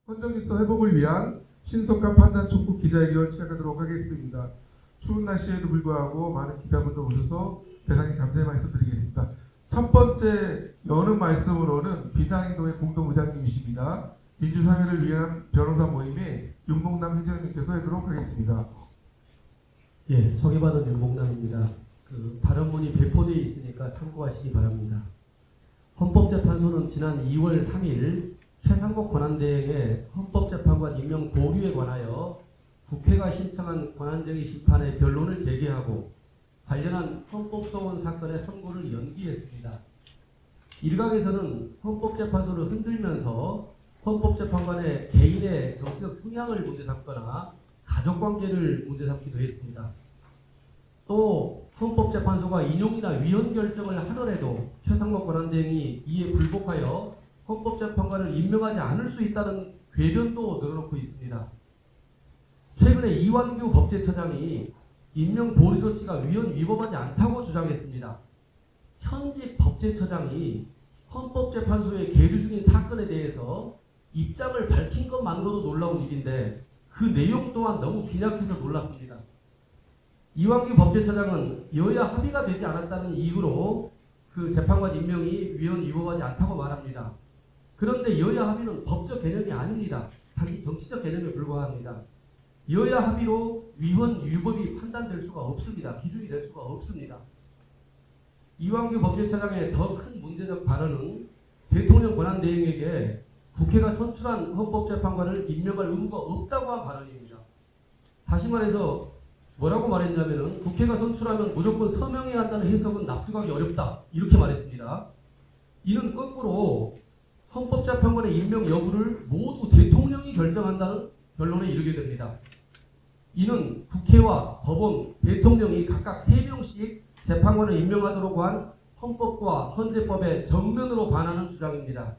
헌정질서 회복을 위한 신속한 판단 촉구 기자회견 시작하도록 하겠습니다. 추운 날씨에도 불구하고 많은 기자분들 오셔서 대단히 감사의 말씀 드리겠습니다. 첫 번째 여는 말씀으로는 비상행동의 공동의장님이십니다. 민주사회를 위한 변호사 모임의 윤봉남 회장님께서 하도록 하겠습니다. 예, 소개받은 윤봉남입니다. 발언문이 배포되어 있으니까 참고하시기 바랍니다. 헌법재판소는 지난 2월 3일 최상목 권한대행의 헌법재판관 임명 보류에 관하여 국회가 신청한 권한쟁의 심판의 변론을 재개하고 관련한 헌법소원 사건의 선고를 연기했습니다. 일각에서는 헌법재판소를 흔들면서 헌법재판관의 개인의 정치적 성향을 문제 삼거나 가족관계를 문제 삼기도 했습니다. 또 헌법재판소가 인용이나 위헌 결정을 하더라도 최상목 권한대행이 이에 불복하여 헌법재판관을 임명하지 않을 수 있다는 궤변도 늘어놓고 있습니다. 최근에 이완규 법제처장이 임명 보류 조치가 위헌 위법하지 않다고 주장했습니다. 현직 법제처장이 헌법재판소에 계류 중인 사건에 대해서 입장을 밝힌 것만으로도 놀라운 일인데 그 내용 또한 너무 빈약해서 놀랐습니다. 이완규 법제처장은 여야 합의가 되지 않았다는 이유로 그 재판관 임명이 위헌 위법하지 않다고 말합니다. 그런데 여야 합의는 법적 개념이 아닙니다. 단지 정치적 개념에 불과합니다. 여야 합의로 위헌 위법이 판단될 수가 없습니다. 기준이 될 수가 없습니다. 이완규 법제처장의 더 큰 문제적 발언은 대통령 권한대행에게 국회가 선출한 헌법재판관을 임명할 의무가 없다고 한 발언입니다. 다시 말해서 뭐라고 말했냐면은 국회가 선출하면 무조건 서명해야 한다는 해석은 납득하기 어렵다 이렇게 말했습니다. 이는 거꾸로 헌법재판관의 임명 여부를 모두 대통령이 결정한다는 결론에 이르게 됩니다. 이는 국회와 법원, 대통령이 각각 3명씩 재판관을 임명하도록 한 헌법과 헌재법에 정면으로 반하는 주장입니다.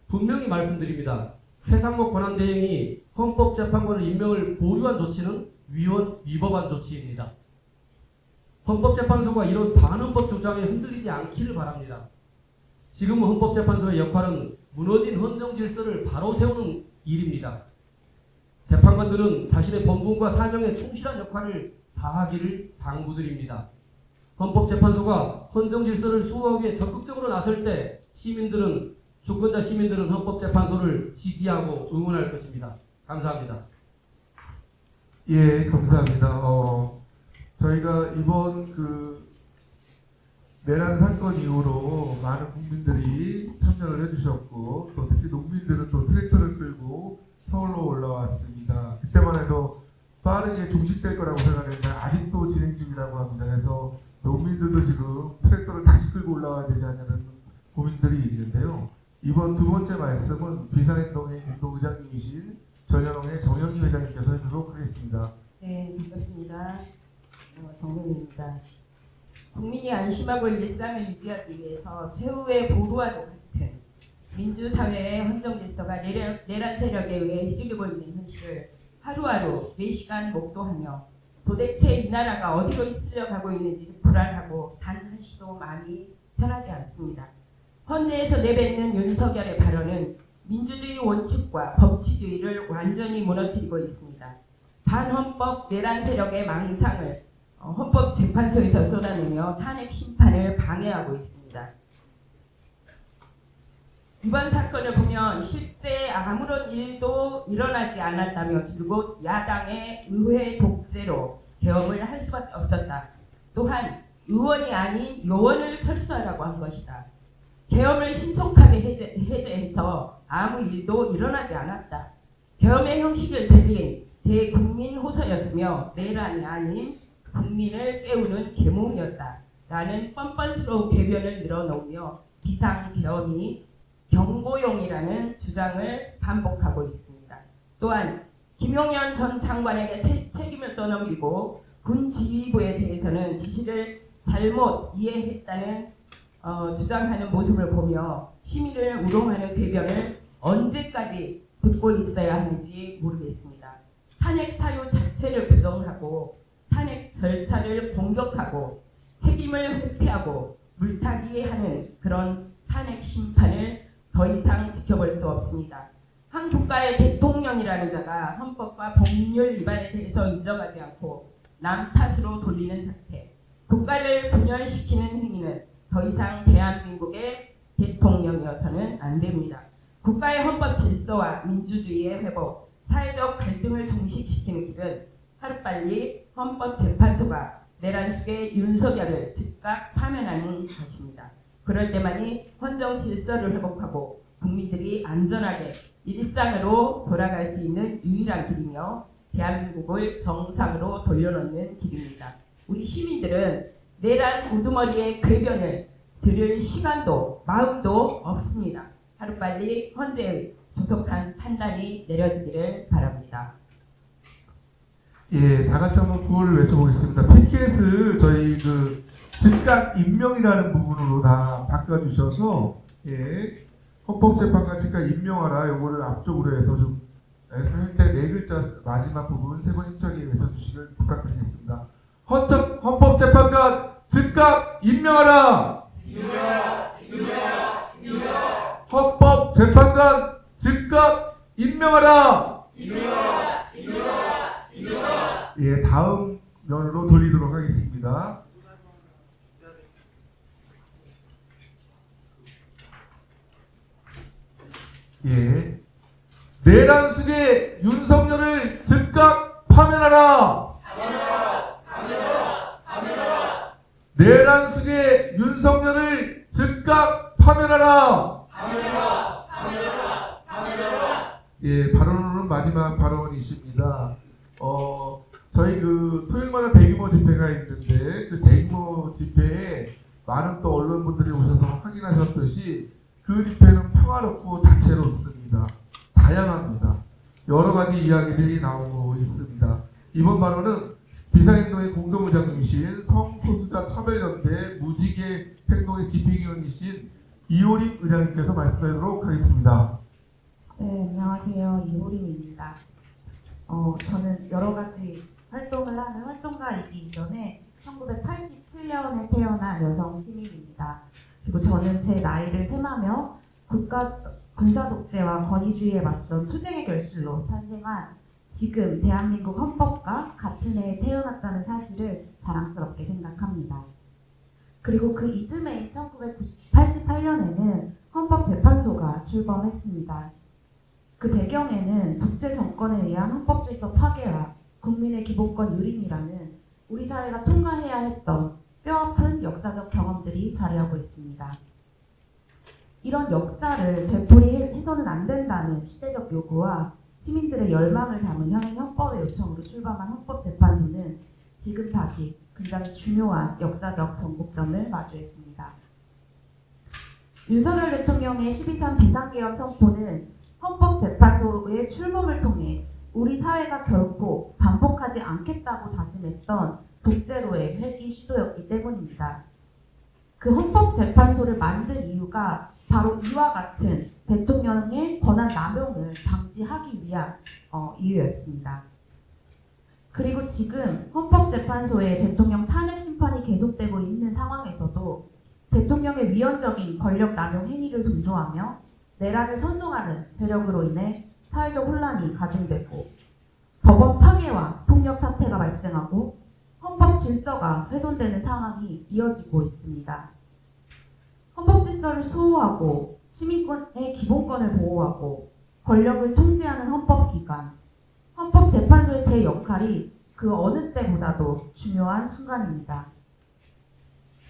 분명히 말씀드립니다. 최상목 권한대행이 헌법재판관을 임명을 보류한 조치는 위헌 위법한 조치입니다. 헌법재판소가 이런 반헌법 주장에 흔들리지 않기를 바랍니다. 지금 헌법재판소의 역할은 무너진 헌정 질서를 바로 세우는 일입니다. 재판관들은 자신의 본분과 사명에 충실한 역할을 다하기를 당부드립니다. 헌법재판소가 헌정 질서를 수호하기 위해 적극적으로 나설 때 주권자 시민들은 헌법재판소를 지지하고 응원할 것입니다. 감사합니다. 예, 감사합니다. 저희가 이번 내란 사건 이후로 많은 국민들이 참여를 해주셨고 또 특히 농민들은 또 트랙터를 끌고 서울로 올라왔습니다. 그때만 해도 빠르게 종식될 거라고 생각했는데 아직도 진행 중이라고 합니다. 그래서 농민들도 지금 트랙터를 다시 끌고 올라와야 되지 않냐는 고민들이 있는데요. 이번 두 번째 말씀은 비상행동의 운동의장님이신 전현홍의 정영희 회장님께서 해주도록 하겠습니다. 네, 반갑습니다. 정명입니다. 국민이 안심하고 일상을 유지하기 위해서 최후의 보루와도 같은 민주사회의 헌정질서가 내란 세력에 의해 휘둘리고 있는 현실을 하루하루 매시간 목도하며 도대체 이 나라가 어디로 휩쓸려 가고 있는지 불안하고 단 한시도 마음이 편하지 않습니다. 헌재에서 내뱉는 윤석열의 발언은 민주주의 원칙과 법치주의를 완전히 무너뜨리고 있습니다. 반헌법 내란 세력의 망상을 헌법재판소에서 쏟아내며 탄핵 심판을 방해하고 있습니다. 이번 사건을 보면 실제 아무런 일도 일어나지 않았다며 줄곧 야당의 의회 독재로 계엄을 할 수밖에 없었다. 또한 의원이 아닌 요원을 철수하라고 한 것이다. 계엄을 신속하게 해제해서 아무 일도 일어나지 않았다. 계엄의 형식을 빌린 대국민 호소였으며 내란이 아닌 국민을 깨우는 계몽이었다. 라는 뻔뻔스러운 궤변을 늘어놓으며 비상계엄이 경고용이라는 주장을 반복하고 있습니다. 또한 김용현 전 장관에게 책임을 떠넘기고 군 지휘부에 대해서는 지시를 잘못 이해했다는 주장하는 모습을 보며 시민을 우롱하는 궤변을 언제까지 듣고 있어야 하는지 모르겠습니다. 탄핵 사유 자체를 부정하고 탄핵 절차를 공격하고 책임을 회피하고 물타기하는 그런 탄핵 심판을 더 이상 지켜볼 수 없습니다. 한 국가의 대통령이라는 자가 헌법과 법률 위반에 대해서 인정하지 않고 남 탓으로 돌리는 사태, 국가를 분열시키는 행위는 더 이상 대한민국의 대통령이어서는 안 됩니다. 국가의 헌법 질서와 민주주의의 회복, 사회적 갈등을 종식시키는 길은 하루빨리 헌법재판소가 내란 속의 윤석열을 즉각 파면하는 것입니다. 그럴 때만이 헌정 질서를 회복하고 국민들이 안전하게 일상으로 돌아갈 수 있는 유일한 길이며 대한민국을 정상으로 돌려놓는 길입니다. 우리 시민들은 내란 우두머리의 궤변을 들을 시간도 마음도 없습니다. 하루빨리 헌재의 조속한 판단이 내려지기를 바랍니다. 예, 다 같이 한번 구호를 외쳐보겠습니다. 피켓을 저희 그 즉각 임명이라는 부분으로 다 바꿔주셔서 예, 헌법재판관 즉각 임명하라 요거를 앞쪽으로 해서 좀 할때 네 글자 마지막 부분 세 번 힘차게 외쳐주시길 부탁드리겠습니다. 헌법재판관 즉각 임명하라. 헌법재판관 즉각 임명하라. 예, 다음 면으로 돌리도록 하겠습니다. 예, 내란 속의 윤석열을 즉각 파면하라. 내란 속의 윤석열을 즉각 파면하라. 예, 발언은 마지막 발언이십니다. 저희 그 토요일마다 대규모 집회가 있는데 그 대규모 집회에 많은 또 언론분들이 오셔서 확인하셨듯이 그 집회는 평화롭고 다채롭습니다. 다양합니다. 여러 가지 이야기들이 나오고 있습니다. 이번 발언은 비상행동의 공동의장님이신 성소수자 차별연대 무지개 행동의 집행위원이신 이호림 의장님께서 말씀드리도록 하겠습니다. 네, 안녕하세요. 이호림입니다. 저는 여러 가지 활동을 하는 활동가이기 이전에 1987년에 태어난 여성 시민입니다. 그리고 저는 제 나이를 셈하며 군사 독재와 권위주의에 맞선 투쟁의 결실로 탄생한 지금 대한민국 헌법과 같은 해에 태어났다는 사실을 자랑스럽게 생각합니다. 그리고 그 이듬해인 1988년에는 헌법재판소가 출범했습니다. 그 배경에는 독재 정권에 의한 헌법질서 파괴와 국민의 기본권 유린이라는 우리 사회가 통과해야 했던 뼈아픈 역사적 경험들이 자리하고 있습니다. 이런 역사를 되풀이해서는 안 된다는 시대적 요구와 시민들의 열망을 담은 현행 헌법의 요청으로 출범한 헌법재판소는 지금 다시 굉장히 중요한 역사적 변곡점을 마주했습니다. 윤석열 대통령의 12.3 비상계엄 선포는 헌법재판소의 출범을 통해 우리 사회가 결코 반복하지 않겠다고 다짐했던 독재로의 회귀 시도였기 때문입니다. 그 헌법재판소를 만든 이유가 바로 이와 같은 대통령의 권한 남용을 방지하기 위한 이유였습니다. 그리고 지금 헌법재판소의 대통령 탄핵 심판이 계속되고 있는 상황에서도 대통령의 위헌적인 권력 남용 행위를 동조하며 내란을 선동하는 세력으로 인해 사회적 혼란이 가중되고 법원 파괴와 폭력 사태가 발생하고 헌법 질서가 훼손되는 상황이 이어지고 있습니다. 헌법 질서를 수호하고 시민권의 기본권을 보호하고 권력을 통제하는 헌법기관, 헌법재판소의 제 역할이 그 어느 때보다도 중요한 순간입니다.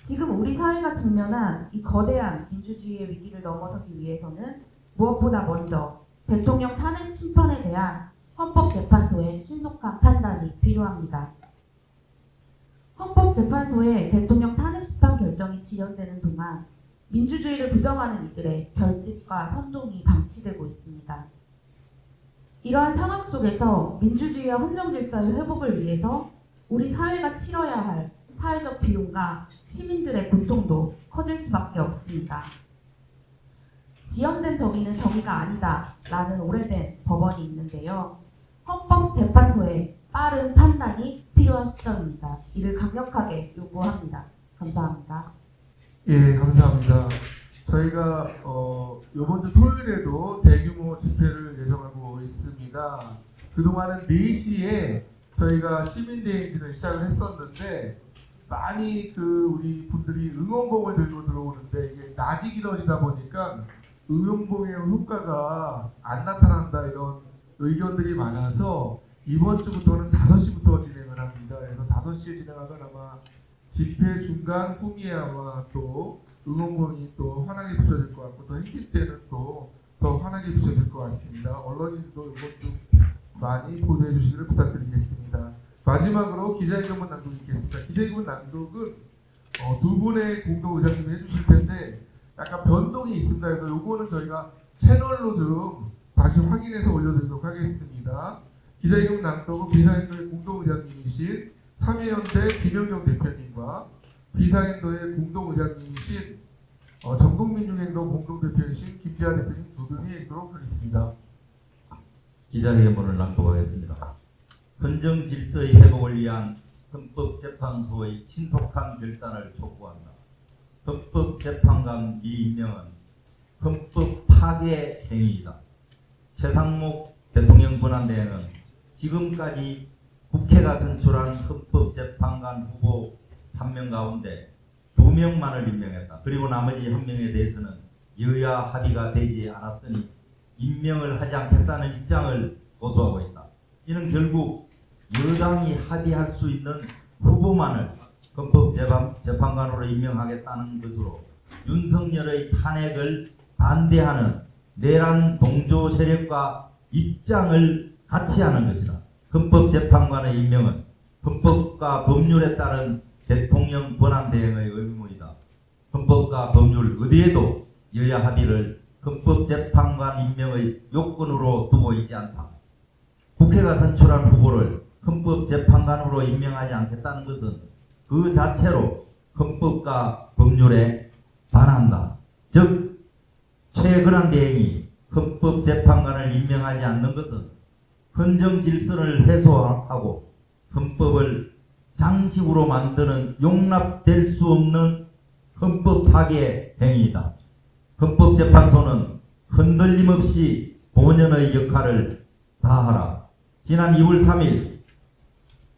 지금 우리 사회가 직면한 이 거대한 민주주의의 위기를 넘어서기 위해서는 무엇보다 먼저 대통령 탄핵 심판에 대한 헌법재판소의 신속한 판단이 필요합니다. 헌법재판소의 대통령 탄핵 심판 결정이 지연되는 동안 민주주의를 부정하는 이들의 결집과 선동이 방치되고 있습니다. 이러한 상황 속에서 민주주의와 헌정질서의 회복을 위해서 우리 사회가 치러야 할 사회적 비용과 시민들의 고통도 커질 수밖에 없습니다. 지연된 정의는 정의가 아니다 라는 오래된 법원이 있는데요. 헌법재판소의 빠른 판단이 필요한 시점입니다. 이를 강력하게 요구합니다. 감사합니다. 예, 감사합니다. 저희가 이번 주 토요일에도 대규모 집회를 예정하고 있습니다. 그동안은 4시에 저희가 시민대행진을 시작을 했었는데 많이 우리 분들이 응원봉을 들고 들어오는데 이게 낮이 길어지다 보니까 응원봉의 효과가 안 나타난다 이런 의견들이 많아서 이번 주부터는 5시부터 진행을 합니다. 그래서 5시에 진행하면 아마 집회 중간 후미에 아마 또 응원봉이 또 환하게 비춰질 것 같고 또 행진 때는 또 더 환하게 비춰질 것 같습니다. 언론인도 이번 주 많이 보도해 주시기를 부탁드리겠습니다. 마지막으로 기자회견문 낭독이 있겠습니다. 기자회견문 낭독은 두 분의 공동 의장님이 해주실 텐데 약간 변동이 있습니다. 그래서 요거는 저희가 채널로 좀 다시 확인해서 올려드리도록 하겠습니다. 기자회견문 낭독은 비사인도의 공동 의장님이신 참여연대 진영경 대표님과 비사인도의 공동 의장님이신 전국민중행동 공동대표이신 김지아 대표님 두 분이 있도록 하겠습니다. 기자회견문을 낭독하겠습니다. 헌정 질서의 회복을 위한 헌법재판소의 신속한 결단을 촉구한다. 헌법재판관 미임명은 헌법 파괴 행위이다. 최상목 대통령 권한대행은 지금까지 국회가 선출한 헌법재판관 후보 3명 가운데 2명만을 임명했다. 그리고 나머지 1명에 대해서는 여야 합의가 되지 않았으니 임명을 하지 않겠다는 입장을 고수하고 있다. 이는 결국 여당이 합의할 수 있는 후보만을 헌법재판관으로 임명하겠다는 것으로 윤석열의 탄핵을 반대하는 내란 동조 세력과 입장을 같이 하는 것이다. 헌법재판관의 임명은 헌법과 법률에 따른 대통령 권한대행의 의무이다. 헌법과 법률 어디에도 여야 합의를 헌법재판관 임명의 요건으로 두고 있지 않다. 국회가 선출한 후보를 헌법재판관으로 임명하지 않겠다는 것은 그 자체로 헌법과 법률에 반한다. 즉 최근한 헌법재판관을 임명하지 않는 것은 헌정질서를 훼손하고 헌법을 장식으로 만드는 용납될 수 없는 헌법 파괴 행위이다. 헌법재판소는 흔들림 없이 본연의 역할을 다하라. 지난 2월 3일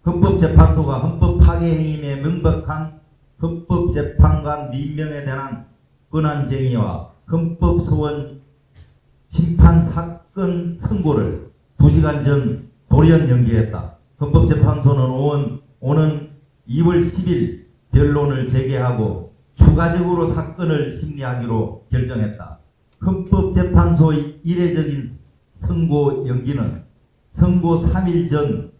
헌법재판소가 헌법 파괴 행위의 명백한 헌법재판관 임명에 대한 권한쟁의와 헌법소원 심판 사건 선고를 2시간 전 돌연 연기했다. 헌법재판소는 오는 2월 10일 변론을 재개하고 추가적으로 사건을 심리하기로 결정했다. 헌법재판소의 이례적인 선고 연기는 선고 3일 전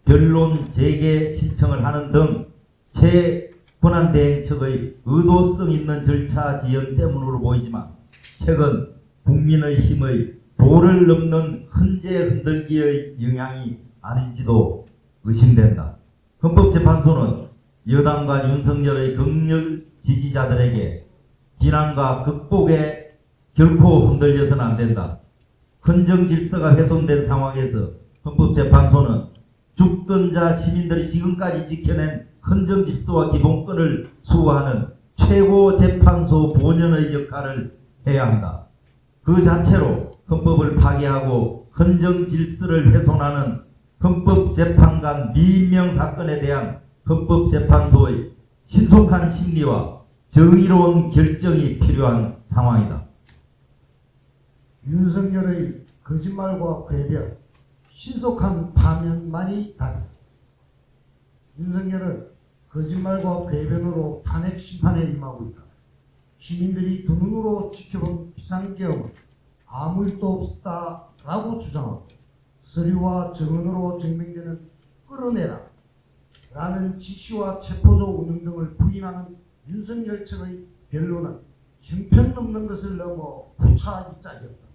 변론 재개 신청을 하는 등 최권한대행 측의 의도성 있는 절차 지연 때문으로 보이지만 최근 국민의힘의 도를 넘는 헌재 흔들기의 영향이 아닌지도 의심된다. 헌법재판소는 여당과 윤석열의 극렬 지지자들에게 비난과 극복에 결코 흔들려서는 안 된다. 헌정질서가 훼손된 상황에서 헌법재판소는 주권자 시민들이 지금까지 지켜낸 헌정질서와 기본권을 수호하는 최고재판소 본연의 역할을 해야 한다. 그 자체로 헌법을 파괴하고 헌정질서를 훼손하는 헌법재판관 미임명 사건에 대한 헌법재판소의 신속한 심리와 정의로운 결정이 필요한 상황이다. 윤석열의 거짓말과 궤변, 신속한 파면만이 답이다. 윤석열은 거짓말과 궤변으로 탄핵 심판에 임하고 있다. 시민들이 두 눈으로 지켜본 비상계엄은 아무 일도 없었다라고 주장하고 서류와 증언으로 증명되는 끌어내라 라는 지시와 체포조 운영 등을 부인하는 윤석열 측의 변론은 형편 없는 것을 넘어 부차하기 짝이었다.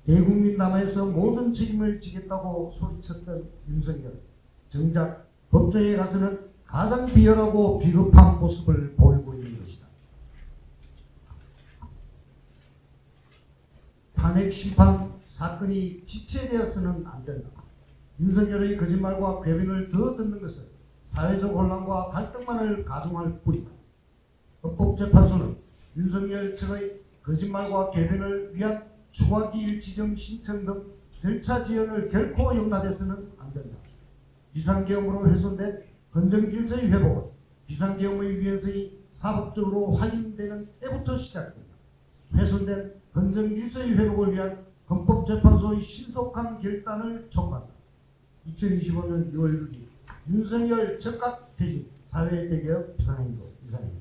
대국민 담화에서 모든 책임을 지겠다고 소리쳤던 윤석열, 정작 법정에 가서는 가장 비열하고 비겁한 모습을 보이고 있는 것이다. 탄핵 심판 사건이 지체되어서는 안 된다. 윤석열의 거짓말과 궤변을 더 듣는 것은 사회적 혼란과 갈등만을 가중할 뿐이다. 헌법재판소는 윤석열 측의 거짓말과 궤변을 위한 추가기일 지정 신청 등 절차 지연을 결코 용납해서는 안 된다. 비상계엄으로 훼손된 헌정질서의 회복은 비상계엄의 위헌성이 사법적으로 확인되는 때부터 시작된다. 훼손된 헌정질서의 회복을 위한 헌법재판소의 신속한 결단을 촉구한다. 2025년 2월 6일 윤석열 즉각 퇴진 사회대개혁 비상행동 이상입니다.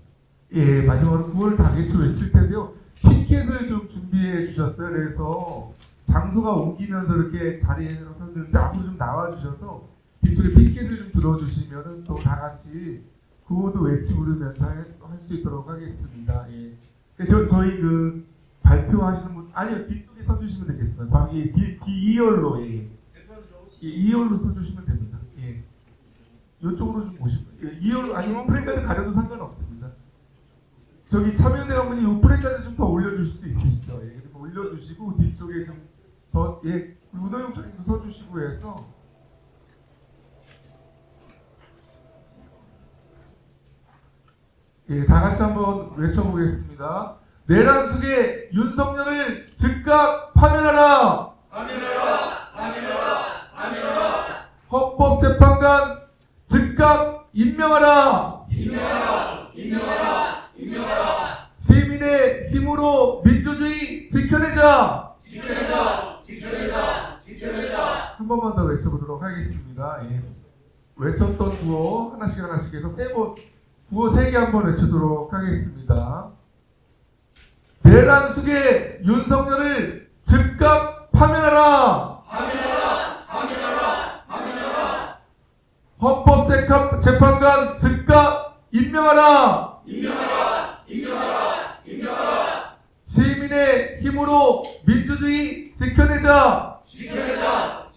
예, 마지막으로 9월 당일초 외칠 텐데요. 피켓을 좀 준비해 주셨어요. 그래서 장소가 옮기면서 이렇게 자리에 서는데 앞으로 좀 나와 주셔서 뒤쪽에 피켓을 좀 들어주시면은 또 다 같이 구호도 외치 부르면서 할 수 있도록 하겠습니다. 예. 저희 그 발표하시는 분 아니요 뒤쪽에 서주시면 되겠습니다. 거기 D2열로 예. 2열로 서주시면 됩니다. 예. 이쪽으로 좀 오시면 2열 아니면 프레카드 가려도 상관없습니다. 저기 참여대 가분이 이 프레카드 좀 더 올려주실 수 있으시죠? 예. 올려주시고 뒤쪽에 좀 더 예. 우도용 차님도 서주시고 해서 예, 다 같이 한번 외쳐보겠습니다. 내란 속에 윤석열을 즉각 파면하라! 파면하라! 헌법재판관 즉각 임명하라! 임명하라! 시민의 힘으로 민주주의 지켜내자! 지켜내자! 한 번만 더 외쳐보도록 하겠습니다. 예. 외쳤던 구호 하나씩 해서 세 번 구호 3개 한번 외치도록 하겠습니다. 내란 속에 윤석열을 즉각 파면하라! 파면하라! 헌법재판관 즉각 임명하라! 임명하라! 시민의 힘으로 민주주의 지켜내자! 지켜내자!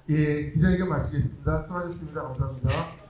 예, 기자회견 마치겠습니다. 수고하셨습니다. 감사합니다.